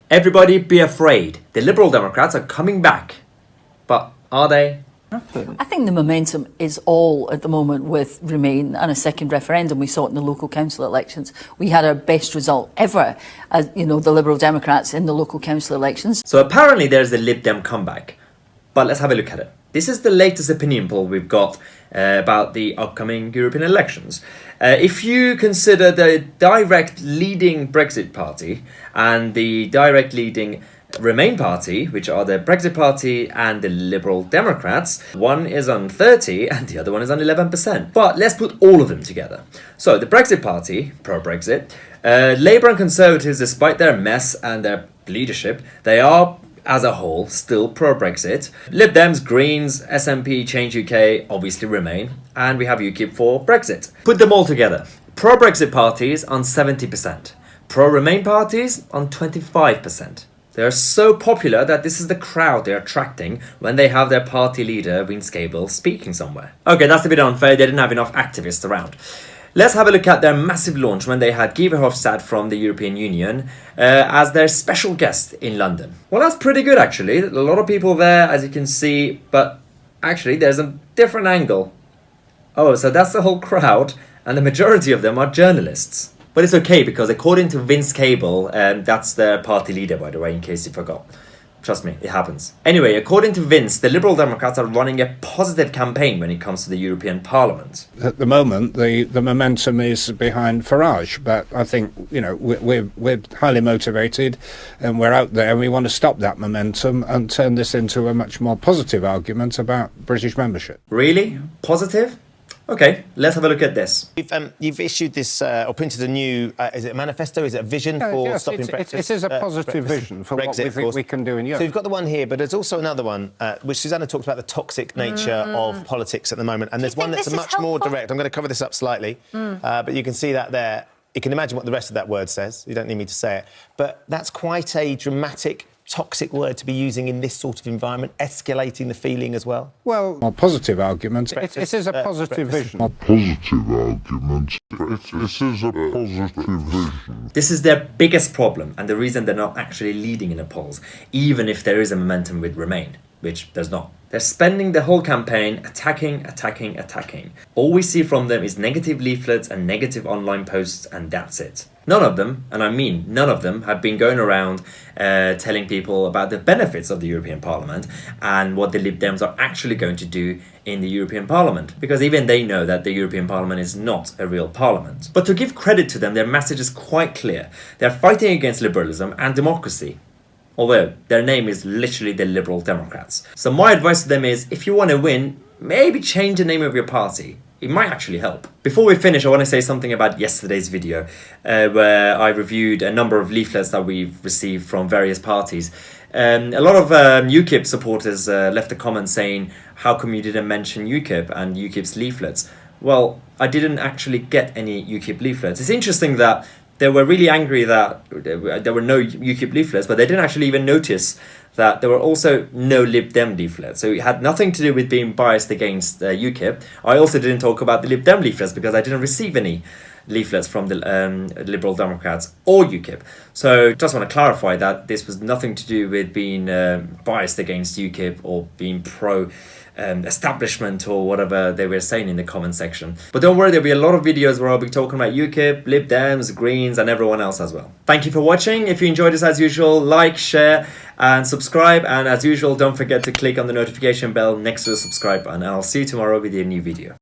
Everybody be afraid. The Liberal Democrats are coming back. But are they? I think the momentum is all at the moment with Remain and a second referendum. We saw it in the local council elections. We had our best result ever, as the Liberal Democrats in the local council elections. So apparently there's the Lib Dem comeback. But let's have a look at it. This is the latest opinion poll we've got about the upcoming European elections. If you consider the direct leading Brexit party and the direct leading Remain party, which are the Brexit party and the Liberal Democrats, one is on 30 and the other one is on 11%. But let's put all of them together. So the Brexit party, pro-Brexit, Labour and Conservatives, despite their mess and their leadership, they are as a whole still pro-Brexit. Lib Dems, Greens, SNP, Change UK obviously Remain, and we have UKIP for Brexit. Put them all together. Pro-Brexit parties on 70%, pro-Remain parties on 25%. They are so popular that this is the crowd they're attracting when they have their party leader, Vince Cable, speaking somewhere. Okay, that's a bit unfair, they didn't have enough activists around. Let's have a look at their massive launch when they had Guy Verhofstadt from the European Union as their special guest in London. Well, that's pretty good actually. A lot of people there, as you can see, but actually there's a different angle. Oh, so that's the whole crowd, and the majority of them are journalists. But it's okay because according to Vince Cable, that's their party leader, by the way, in case you forgot. Trust me, it happens. Anyway, according to Vince, the Liberal Democrats are running a positive campaign when it comes to the European Parliament. At the moment, the momentum is behind Farage, but I think, we're highly motivated and we're out there and we want to stop that momentum and turn this into a much more positive argument about British membership. Really? Positive? Okay, let's have a look at this. You've issued this, or printed a new, is it a manifesto? Is it a vision for stopping Brexit? It is a positive vision for Brexit, what we think we can do in Europe. So you've got the one here, but there's also another one, which Susanna talks about the toxic nature of politics at the moment. And there's one that's much more direct. I'm going to cover this up slightly, but you can see that there. You can imagine what the rest of that word says. You don't need me to say it. But that's quite a dramatic, toxic word to be using in this sort of environment, escalating the feeling as well? Well, more positive argument. It is a positive vision. A positive argument. It is a positive vision. This is their biggest problem and the reason they're not actually leading in the polls, even if there is a momentum with Remain, which there's not. They're spending the whole campaign attacking. All we see from them is negative leaflets and negative online posts, and that's it. None of them, and I mean none of them, have been going around telling people about the benefits of the European Parliament and what the Lib Dems are actually going to do in the European Parliament, because even they know that the European Parliament is not a real parliament. But to give credit to them, their message is quite clear. They're fighting against liberalism and democracy. Although their name is literally the Liberal Democrats. So my advice to them is, if you want to win, maybe change the name of your party. It might actually help. Before we finish, I want to say something about yesterday's video, where I reviewed a number of leaflets that we've received from various parties. A lot of UKIP supporters left a comment saying, how come you didn't mention UKIP and UKIP's leaflets? Well, I didn't actually get any UKIP leaflets. It's interesting that they were really angry that there were no UKIP leaflets, but they didn't actually even notice that there were also no Lib Dem leaflets. So it had nothing to do with being biased against UKIP. I also didn't talk about the Lib Dem leaflets because I didn't receive any leaflets from the Liberal Democrats or UKIP. So just want to clarify that this was nothing to do with being biased against UKIP or being pro establishment or whatever they were saying in the comment section. But don't worry, there'll be a lot of videos where I'll be talking about UKIP, Lib Dems, Greens and everyone else as well. Thank you for watching. If you enjoyed this, as usual, like, share and subscribe, and as usual, don't forget to click on the notification bell next to the subscribe button, and I'll see you tomorrow with a new video.